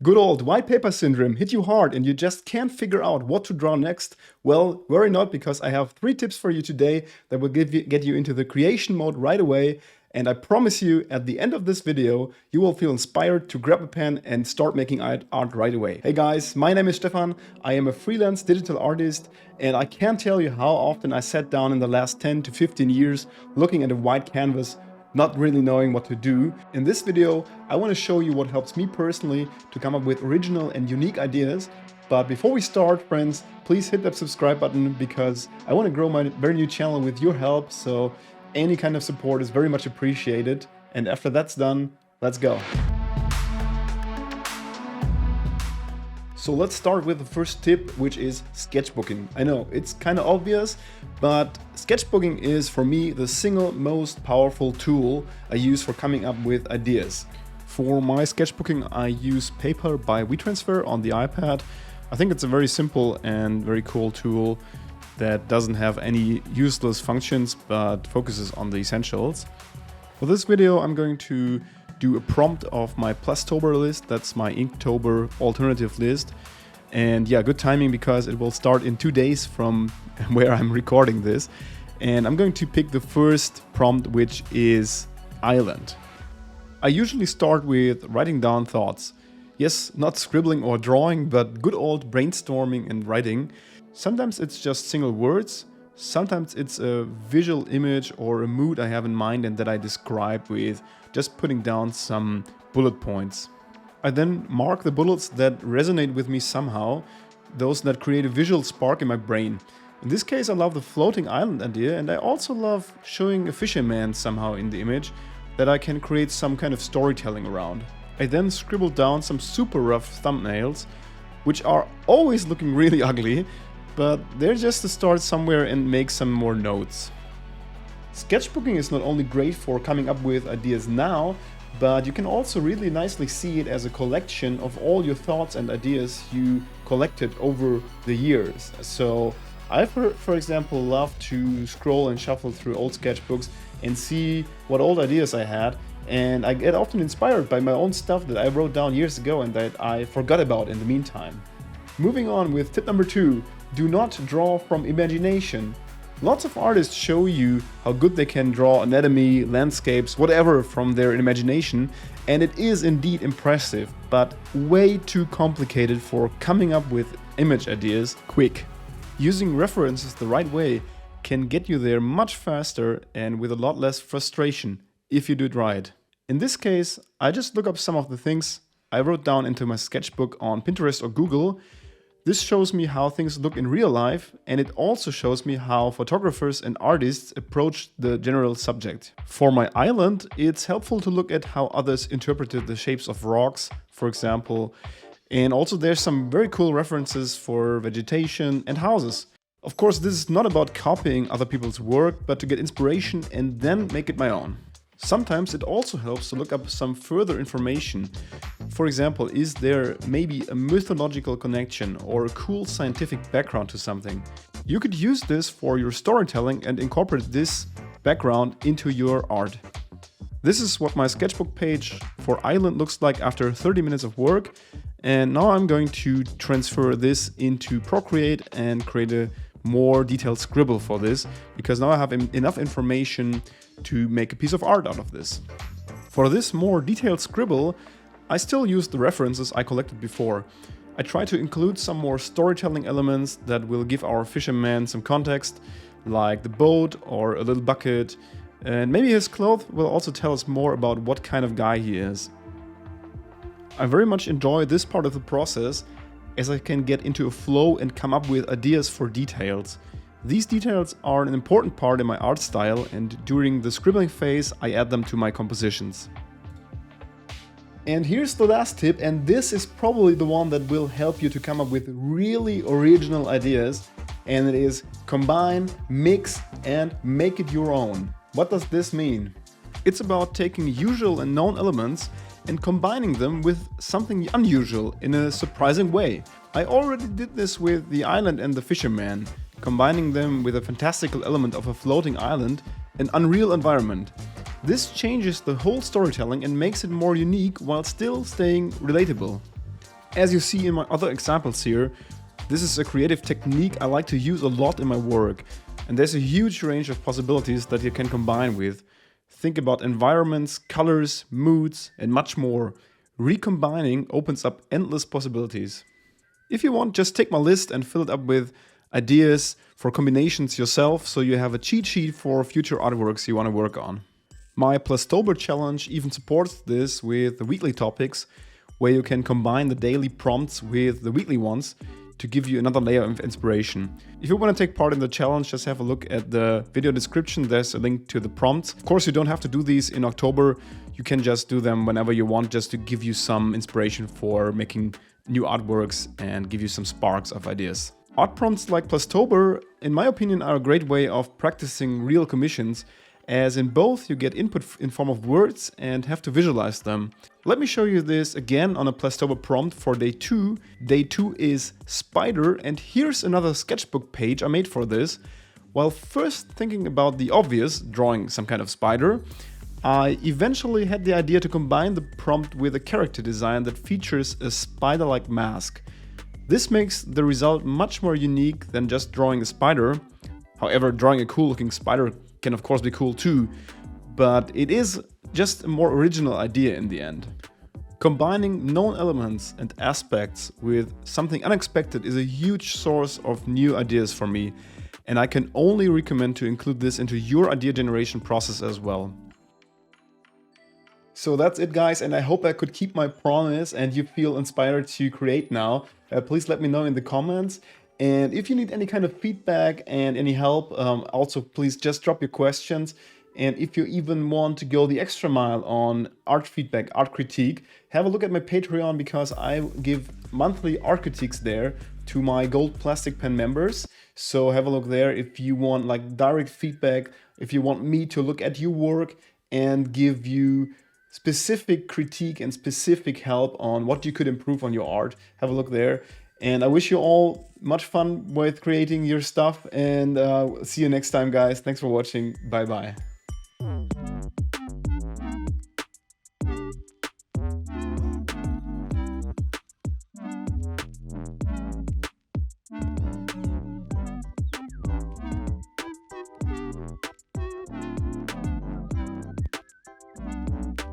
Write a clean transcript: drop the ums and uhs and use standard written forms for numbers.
Good old white paper syndrome hit you hard and you just can't figure out what to draw next? Well, worry not, because I have 3 tips for you today that will get you into the creation mode right away. And I promise you, at the end of this video, you will feel inspired to grab a pen and start making art right away. Hey guys, my name is Stefan. I am a freelance digital artist, and I can't tell you how often I sat down in the last 10 to 15 years looking at a white canvas, not really knowing what to do. In this video, I want to show you what helps me personally to come up with original and unique ideas. But before we start, friends, please hit that subscribe button, because I want to grow my very new channel with your help. So any kind of support is very much appreciated. And after that's done, let's go. So let's start with the first tip, which is sketchbooking. I know it's kind of obvious, but sketchbooking is for me the single most powerful tool I use for coming up with ideas. For my sketchbooking, I use paper by WeTransfer on the iPad. I think it's a very simple and very cool tool that doesn't have any useless functions but focuses on the essentials. For this video, I'm going to do a prompt of my Plastober list. That's my Inktober alternative list. And yeah, good timing, because it will start in 2 days from where I'm recording this. And I'm going to pick the first prompt, which is island. I usually start with writing down thoughts. Yes, not scribbling or drawing, but good old brainstorming and writing. Sometimes it's just single words. Sometimes it's a visual image or a mood I have in mind and that I describe with just putting down some bullet points. I then mark the bullets that resonate with me somehow, those that create a visual spark in my brain. In this case, I love the floating island idea, and I also love showing a fisherman somehow in the image that I can create some kind of storytelling around. I then scribble down some super rough thumbnails, which are always looking really ugly, but they're just to start somewhere and make some more notes. Sketchbooking is not only great for coming up with ideas now, but you can also really nicely see it as a collection of all your thoughts and ideas you collected over the years. So I, for example, love to scroll and shuffle through old sketchbooks and see what old ideas I had, and I get often inspired by my own stuff that I wrote down years ago and that I forgot about in the meantime. Moving on with tip number 2. Do not draw from imagination. Lots of artists show you how good they can draw anatomy, landscapes, whatever from their imagination, and it is indeed impressive, but way too complicated for coming up with image ideas quick. Using references the right way can get you there much faster and with a lot less frustration if you do it right. In this case, I just look up some of the things I wrote down into my sketchbook on Pinterest or Google. This shows me how things look in real life, and it also shows me how photographers and artists approach the general subject. For my island, it's helpful to look at how others interpreted the shapes of rocks, for example. And also there's some very cool references for vegetation and houses. Of course, this is not about copying other people's work, but to get inspiration and then make it my own. Sometimes it also helps to look up some further information. For example, is there maybe a mythological connection or a cool scientific background to something? You could use this for your storytelling and incorporate this background into your art. This is what my sketchbook page for Island looks like after 30 minutes of work. And now I'm going to transfer this into Procreate and create a more detailed scribble for this, because now I have enough information to make a piece of art out of this. For this more detailed scribble, I still use the references I collected before. I try to include some more storytelling elements that will give our fisherman some context, like the boat or a little bucket, and maybe his clothes will also tell us more about what kind of guy he is. I very much enjoy this part of the process, as I can get into a flow and come up with ideas for details. These details are an important part in my art style, and during the scribbling phase I add them to my compositions. And here's the last tip, and this is probably the one that will help you to come up with really original ideas, and it is combine, mix and make it your own. What does this mean? It's about taking usual and known elements and combining them with something unusual in a surprising way. I already did this with the island and the fisherman, combining them with a fantastical element of a floating island, an unreal environment. This changes the whole storytelling and makes it more unique while still staying relatable. As you see in my other examples here, this is a creative technique I like to use a lot in my work, and there's a huge range of possibilities that you can combine with. Think about environments, colors, moods, and much more. Recombining opens up endless possibilities. If you want, just take my list and fill it up with ideas for combinations yourself, so you have a cheat sheet for future artworks you want to work on. My Plastober challenge even supports this with the weekly topics, where you can combine the daily prompts with the weekly ones to give you another layer of inspiration. If you want to take part in the challenge, just have a look at the video description. There's a link to the prompts. Of course, you don't have to do these in October. You can just do them whenever you want, just to give you some inspiration for making new artworks and give you some sparks of ideas. Art prompts like Plastober, in my opinion, are a great way of practicing real commissions, as in both you get input in form of words and have to visualize them. Let me show you this again on a Plastober prompt for day 2. Day 2 is spider, and here's another sketchbook page I made for this. While first thinking about the obvious, drawing some kind of spider, I eventually had the idea to combine the prompt with a character design that features a spider-like mask. This makes the result much more unique than just drawing a spider. However, drawing a cool looking spider can of course be cool too, but it is just a more original idea in the end. Combining known elements and aspects with something unexpected is a huge source of new ideas for me, and I can only recommend to include this into your idea generation process as well. So that's it, guys, and I hope I could keep my promise and you feel inspired to create now. Please let me know in the comments. And if you need any kind of feedback and any help, also please just drop your questions. And if you even want to go the extra mile on art feedback, art critique, have a look at my Patreon, because I give monthly art critiques there to my gold plastic pen members. So have a look there if you want like direct feedback, if you want me to look at your work and give you specific critique and specific help on what you could improve on your art. Have a look there. And I wish you all much fun with creating your stuff, and see you next time, guys. Thanks for watching. Bye bye.